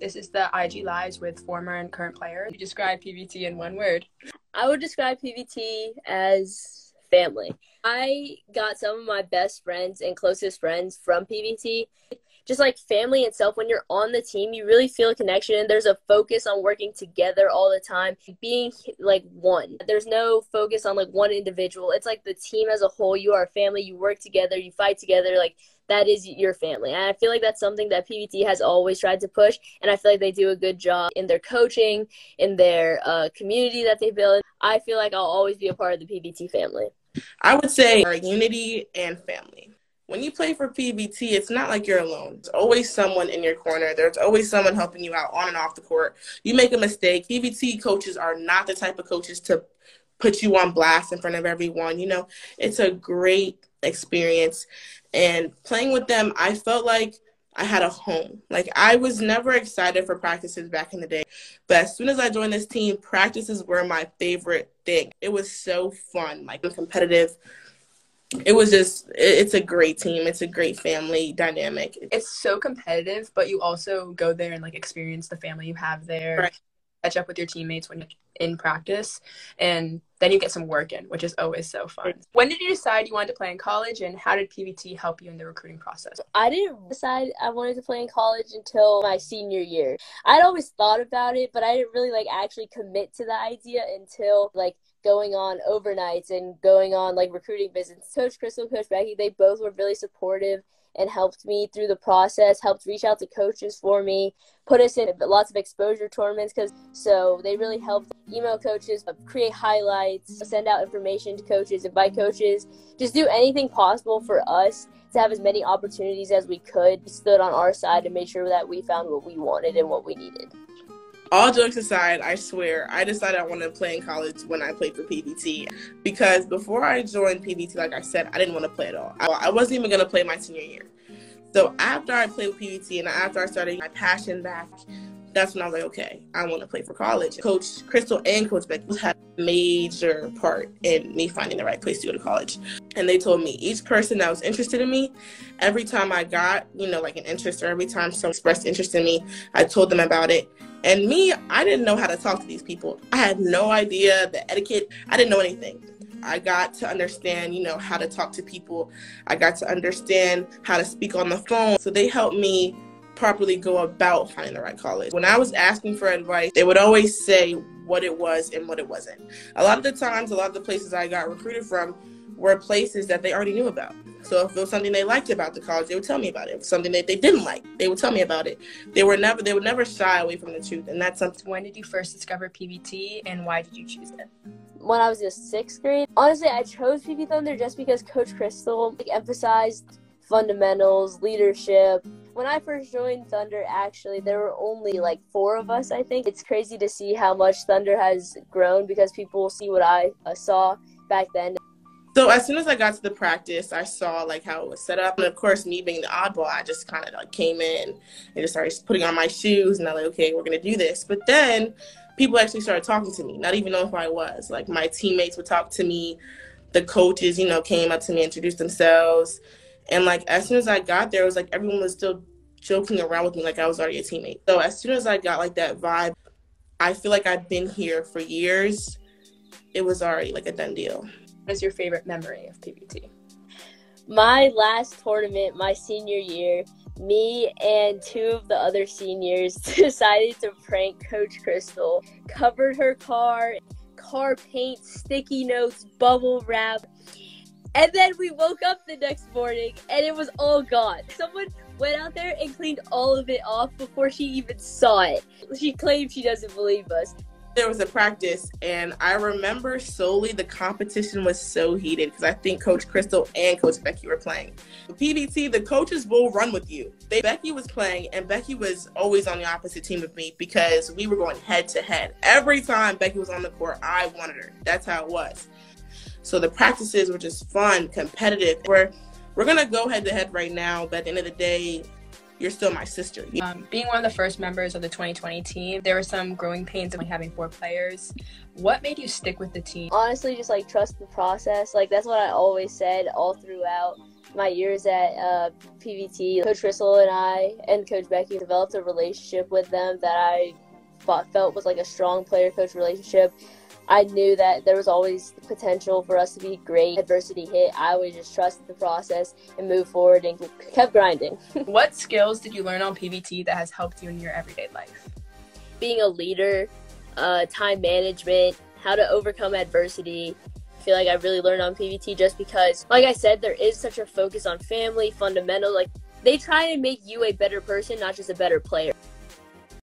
This is the IG Lives with former and current players. You describe PVT in one word. I would describe PVT as family. I got some of my best friends and closest friends from PVT. Just like family itself, when you're on the team, you really feel a connection. There's a focus on working together all the time, being like one. There's no focus on like one individual. It's like the team as a whole. You are a family. You work together. You fight together. Like that is your family. And I feel like that's something that PVT has always tried to push. And I feel like they do a good job in their coaching, in their community that they build. I feel like I'll always be a part of the PVT family. I would say our unity and family. When you play for PVT, it's not like you're alone. There's always someone in your corner. There's always someone helping you out on and off the court. You make a mistake. PVT coaches are not the type of coaches to put you on blast in front of everyone. You know, it's a great experience. And playing with them, I felt like I had a home. Like, I was never excited for practices back in the day. But as soon as I joined this team, practices were my favorite thing. It was so fun, like competitive. It was just, it's a great team. It's a great family dynamic. It's so competitive, but you also go there and like experience the family you have there, right. Catch up with your teammates when you're in practice, and then you get some work in, which is always so fun. When did you decide you wanted to play in college, and how did PVT help you in the recruiting process? I didn't decide I wanted to play in college until my senior year. I'd always thought about it, but I didn't really like actually commit to the idea until like going on overnights and going on like recruiting visits. Coach Crystal, Coach Becky, they both were really supportive and helped me through the process, helped reach out to coaches for me, put us in lots of exposure tournaments, so they really helped email coaches, create highlights, send out information to coaches, invite coaches, just do anything possible for us to have as many opportunities as we could. We stood on our side and made sure that we found what we wanted and what we needed. All jokes aside, I swear, I decided I wanted to play in college when I played for PVT. Because before I joined PVT, like I said, I didn't want to play at all. I wasn't even going to play my senior year. So after I played with PVT and after I started my passion back, that's when I was like, okay, I want to play for college. Coach Crystal and Coach Becky had a major part in me finding the right place to go to college. And they told me each person that was interested in me, every time I got, like an interest, or every time someone expressed interest in me, I told them about it. And me, I didn't know how to talk to these people. I had no idea the etiquette. I didn't know anything. I got to understand, how to talk to people. I got to understand how to speak on the phone. So they helped me properly go about finding the right college. When I was asking for advice, they would always say what it was and what it wasn't. A lot of the times, a lot of the places I got recruited from were places that they already knew about. So if it was something they liked about the college, they would tell me about it. If it was something that they didn't like, they would tell me about it. They would never shy away from the truth. And that's something. When did you first discover PVT, and why did you choose it? When I was in 6th grade. Honestly, I chose PV Thunder just because Coach Crystal emphasized fundamentals, leadership. When I first joined Thunder, actually, there were only like 4 of us, I think. It's crazy to see how much Thunder has grown because people see what I saw back then. So as soon as I got to the practice, I saw like how it was set up. And of course, me being the oddball, I just kind of like came in and just started putting on my shoes. And I'm like, okay, we're going to do this. But then people actually started talking to me, not even knowing who I was. Like my teammates would talk to me. The coaches, came up to me, introduced themselves. And like as soon as I got there, it was like everyone was still joking around with me like I was already a teammate. So as soon as I got like that vibe, I feel like I've been here for years. It was already like a done deal. What is your favorite memory of PVT? My last tournament, my senior year, me and 2 of the other seniors decided to prank Coach Crystal, covered her car paint, sticky notes, bubble wrap, and then we woke up the next morning and it was all gone. Someone went out there and cleaned all of it off before she even saw it. She claimed she doesn't believe us. There was a practice, and I remember solely the competition was so heated because I think Coach Crystal and Coach Becky were playing. PVT, the coaches will run with you. Becky was playing, and Becky was always on the opposite team of me because we were going head to head. Every time Becky was on the court, I wanted her. That's how it was. So the practices were just fun, competitive. We're going to go head to head right now, but at the end of the day, you're still my sister. Being one of the first members of the 2020 team, there were some growing pains of having 4 players. What made you stick with the team? Honestly, just trust the process. That's what I always said all throughout. my years at PVT, Coach Crystal and I and Coach Becky developed a relationship with them that I felt was like a strong player-coach relationship. I knew that there was always the potential for us to be great. Adversity hit, I always just trusted the process and moved forward and kept grinding. What skills did you learn on PVT that has helped you in your everyday life? Being a leader, time management, how to overcome adversity. I feel like I really learned on PVT just because, like I said, there is such a focus on family, fundamental. Like, they try to make you a better person, not just a better player.